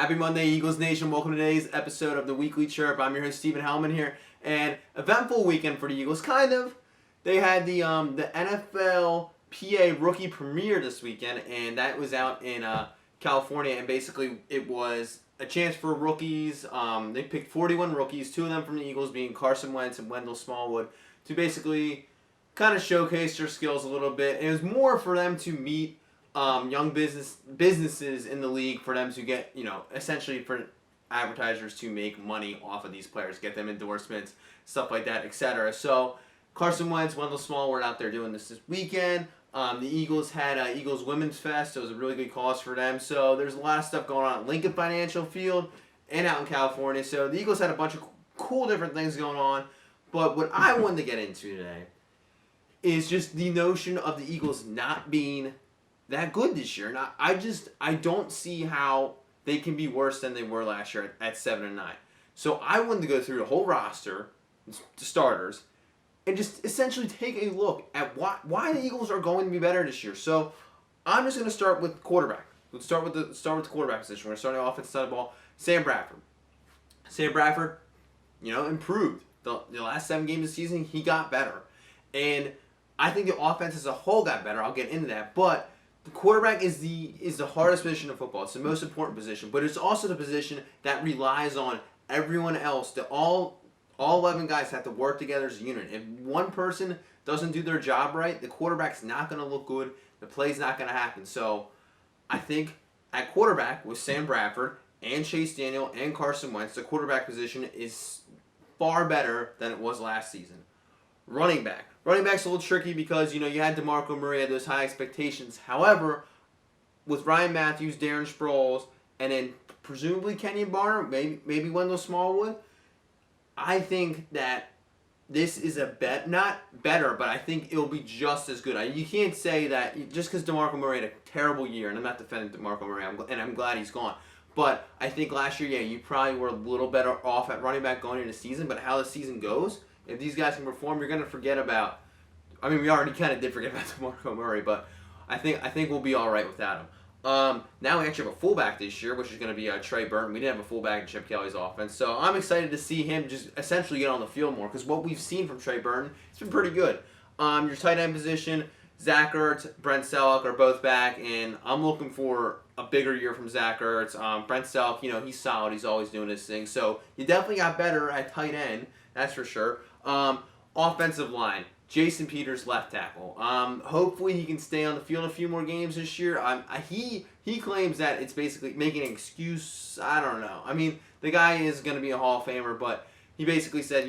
Happy Monday, Eagles Nation. Welcome to today's episode of the Weekly Chirp. I'm your host, Stephen Hellmann here. And eventful weekend for the Eagles, kind of. They had the NFL PA Rookie Premiere this weekend, and that was out in California. And basically, it was a chance for rookies. They picked 41 rookies, 2 of them from the Eagles being Carson Wentz and Wendell Smallwood, to basically kind of showcase their skills a little bit. It was more for them to meet young businesses in the league, for them to get, essentially for advertisers to make money off of these players, get them endorsements, stuff like that, etc. So Carson Wentz, Wendell Smallwood out there doing this weekend. The Eagles had Eagles Women's Fest. It was a really good cause for them. So there's a lot of stuff going on at Lincoln Financial Field and out in California. So the Eagles had a bunch of cool different things going on. But what I wanted to get into today is just the notion of the Eagles not being that good this year. And I don't see how they can be worse than they were last year at 7-9. So I wanted to go through the whole roster, the starters, and just essentially take a look at why the Eagles are going to be better this year. So I'm just going to start with quarterback. Let's start with the quarterback position. We're going to start on the offensive side of the ball. Sam Bradford, improved. The last 7 games of the season, he got better. And I think the offense as a whole got better. I'll get into that. But the quarterback is the hardest position in football. It's the most important position. But it's also the position that relies on everyone else. All 11 guys have to work together as a unit. If one person doesn't do their job right, the quarterback's not going to look good. The play's not going to happen. So I think at quarterback with Sam Bradford and Chase Daniel and Carson Wentz, the quarterback position is far better than it was last season. Running back's a little tricky because, you had DeMarco Murray, had those high expectations. However, with Ryan Matthews, Darren Sproles, and then presumably Kenyon Barner, maybe Wendell Smallwood, I think that this is not better, but I think it'll be just as good. You can't say that just because DeMarco Murray had a terrible year, and I'm not defending DeMarco Murray, and I'm glad he's gone. But I think last year, you probably were a little better off at running back going into the season, but how the season goes, if these guys can perform, you're going to forget about... we already kind of did forget about DeMarco Murray, but I think we'll be all right without him. Now we actually have a fullback this year, which is going to be Trey Burton. We didn't have a fullback in Chip Kelly's offense, so I'm excited to see him just essentially get on the field more, because what we've seen from Trey Burton, it's been pretty good. Your tight end position, Zach Ertz, Brent Selleck are both back, and I'm looking for a bigger year from Zach Ertz. Brent Selleck, he's solid. He's always doing his thing. So you definitely got better at tight end, that's for sure. Offensive line. Jason Peters, left tackle. Hopefully he can stay on the field a few more games this year. He claims that it's basically making an excuse. I don't know. The guy is going to be a Hall of Famer, but he basically said,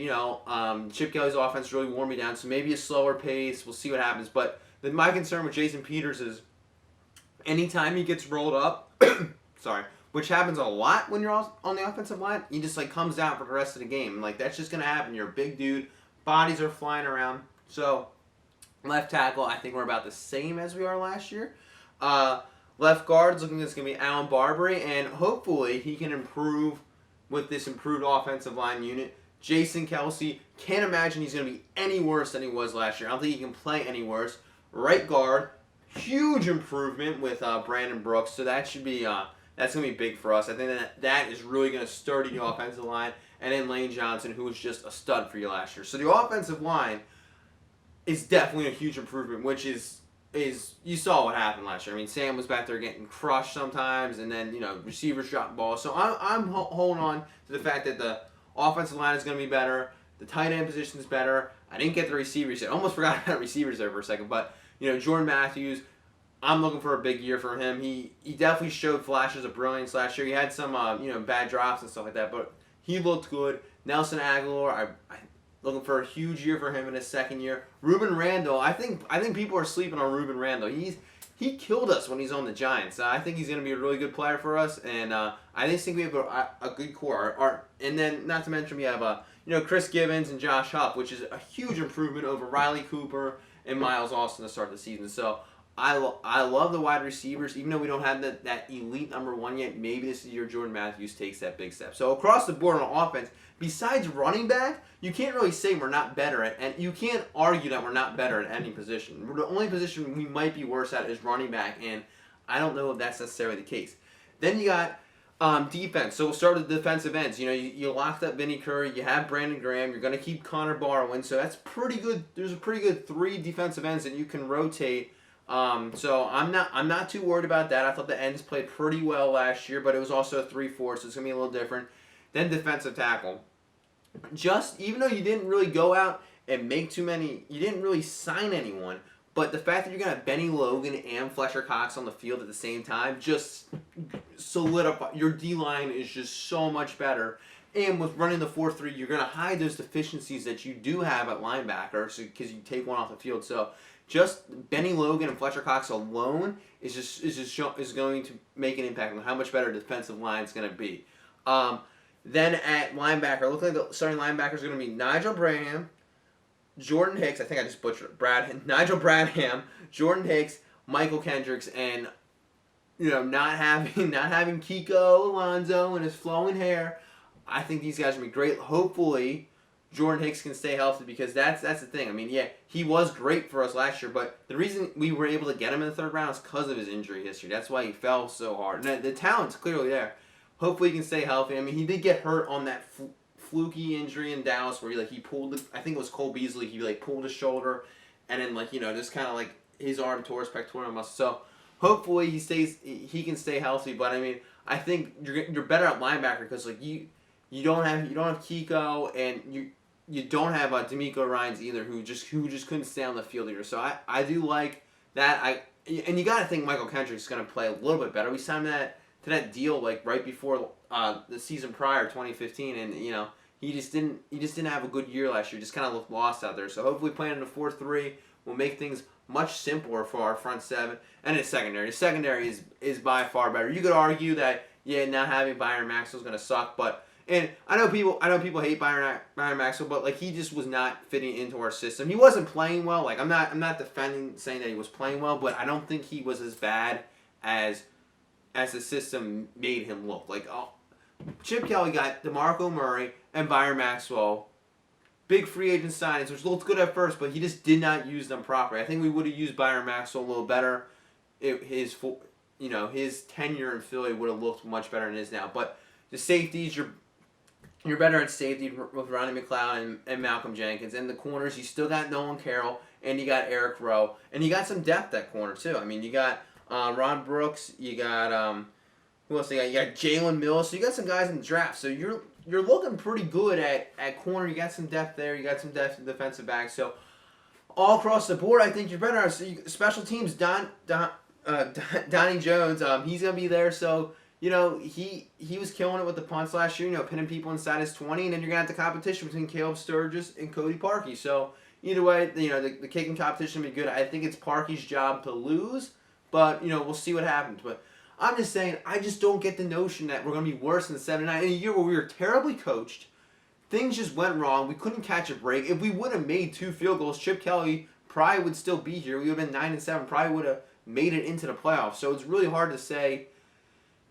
Chip Kelly's offense really wore me down, so maybe a slower pace. We'll see what happens. But my concern with Jason Peters is anytime he gets rolled up, which happens a lot when you're on the offensive line, he just comes out for the rest of the game. That's just going to happen. You're a big dude. Bodies are flying around. So, left tackle, I think we're about the same as we are last year. Left guard's looking like it's going to be Alan Barbary, and hopefully he can improve with this improved offensive line unit. Jason Kelsey, can't imagine he's going to be any worse than he was last year. I don't think he can play any worse. Right guard, huge improvement with Brandon Brooks, so that should be that's going to be big for us. I think that is really going to sturdy the offensive line. And then Lane Johnson, who was just a stud for you last year. So the offensive line is definitely a huge improvement, which is you saw what happened last year. Sam was back there getting crushed sometimes, and then receivers dropping balls. So I'm holding on to the fact that the offensive line is going to be better. The tight end position is better. I didn't get the receivers yet. Almost forgot about receivers there for a second, but Jordan Matthews, I'm looking for a big year for him. He definitely showed flashes of brilliance last year. He had some bad drops and stuff like that, but he looked good. Nelson Aguilar, I'm looking for a huge year for him in his second year. Ruben Randall, I think people are sleeping on Ruben Randall. He killed us when he's on the Giants. I think he's going to be a really good player for us, and I just think we have a good core. And then, not to mention, we have Chris Gibbons and Josh Huff, which is a huge improvement over Riley Cooper and Miles Austin to start the season. So I love the wide receivers, even though we don't have that elite number 1 yet. Maybe this is the year Jordan Matthews takes that big step. So across the board on offense, besides running back, you can't really say we're not better at, and you can't argue that we're not better at any position. The only position we might be worse at is running back, and I don't know if that's necessarily the case. Then you got Defense. So we'll start with the defensive ends. You locked up Vinny Curry. You have Brandon Graham. You're going to keep Connor Barwin. So that's pretty good. There's a pretty good 3 defensive ends that you can rotate. So I'm not too worried about that. I thought the ends played pretty well last year, but it was also a 3-4, so it's going to be a little different. Then defensive tackle. Even though you didn't really go out and make too many, you didn't really sign anyone, but the fact that you're going to have Benny Logan and Fletcher Cox on the field at the same time just solidify. Your D-line is just so much better. And with running the 4-3, you're going to hide those deficiencies that you do have at linebacker because you take one off the field. So just Benny Logan and Fletcher Cox alone is going to make an impact on how much better defensive line is going to be. Then at linebacker, looking like the starting linebacker is going to be Nigel Bradham, Jordan Hicks. I think I just butchered it. Nigel Bradham, Jordan Hicks, Michael Kendricks, and not having Kiko Alonso and his flowing hair. I think these guys are going to be great. Hopefully, Jordan Hicks can stay healthy because that's the thing. I mean, yeah, he was great for us last year, but the reason we were able to get him in the 3rd round is because of his injury history. That's why he fell so hard. And the talent's clearly there. Hopefully he can stay healthy. I mean, he did get hurt on that fluky injury in Dallas where he pulled, I think it was Cole Beasley, he pulled his shoulder and then just kind of his arm tore his pectoral muscle. So hopefully he can stay healthy. But I mean, I think you're better at linebacker because you don't have Kiko and you don't have D'Amico Ryans either who just couldn't stay on the field either. So I do like that. And you got to think Michael Kendrick's going to play a little bit better. We signed to that deal right before the season prior, 2015, and he just didn't have a good year last year. Just kind of looked lost out there. So hopefully playing in a 4-3 will make things much simpler for our front 7 and its secondary. The secondary is by far better. You could argue that not having Byron Maxwell is going to suck, and I know people hate Byron Maxwell, but he just was not fitting into our system. He wasn't playing well. I'm not defending saying that he was playing well, but I don't think he was as bad as the system made him look. Chip Kelly got DeMarco Murray and Byron Maxwell, big free agent signings, which looked good at first, but he just did not use them properly. I think we would have used Byron Maxwell a little better. His tenure in Philly would have looked much better than it is now. But the safeties, you're better at safety with Ronnie McLeod and Malcolm Jenkins. And the corners, you still got Nolan Carroll, and you got Eric Rowe. And you got some depth at corner, too. I mean, you got Ron Brooks, you got who else you got? You got Jalen Mills, so you got some guys in the draft. So you're looking pretty good at corner. You got some depth there. You got some depth in defensive back. So all across the board, I think you're better. Special teams, Donnie Jones, he's gonna be there. So he was killing it with the punts last year. Pinning people inside his 20, and then you're gonna have the competition between Caleb Sturgis and Cody Parkey. So either way, the kicking competition will be good. I think it's Parkey's job to lose. But, we'll see what happens. But I'm just saying, I just don't get the notion that we're going to be worse than 7-9. In a year where we were terribly coached, things just went wrong. We couldn't catch a break. If we would have made 2 field goals, Chip Kelly probably would still be here. We would have been 9-7, probably would have made it into the playoffs. So it's really hard to say,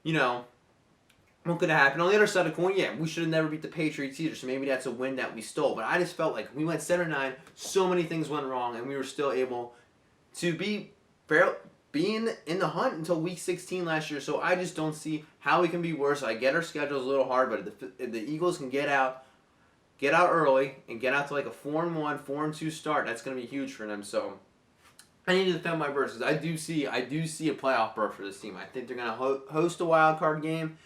what could have happened. On the other side of the coin, we should have never beat the Patriots either. So maybe that's a win that we stole. But I just felt like we went 7-9, so many things went wrong, and we were still able to be being in the hunt until week 16 last year. So I just don't see how we can be worse. I get our schedule's a little hard, but if the Eagles can get out early and get out to a 4-1, 4-2 start, that's going to be huge for them. So I need to defend my verses. I do see a playoff berth for this team. I think they're going to host a wild card game,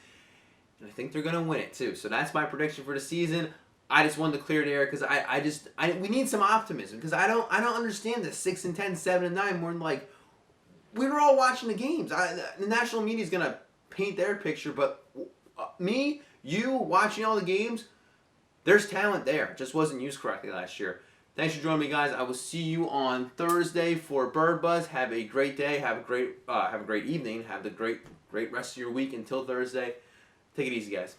and I think they're going to win it too. So that's my prediction for the season. I just wanted to clear the air because we need some optimism because I don't understand this 6-10, 7-9 more than we were all watching the games. The national media is going to paint their picture, but me, you, watching all the games, there's talent there. It just wasn't used correctly last year. Thanks for joining me, guys. I will see you on Thursday for Bird Buzz. Have a great day. Have a great evening. Have the great rest of your week until Thursday. Take it easy, guys.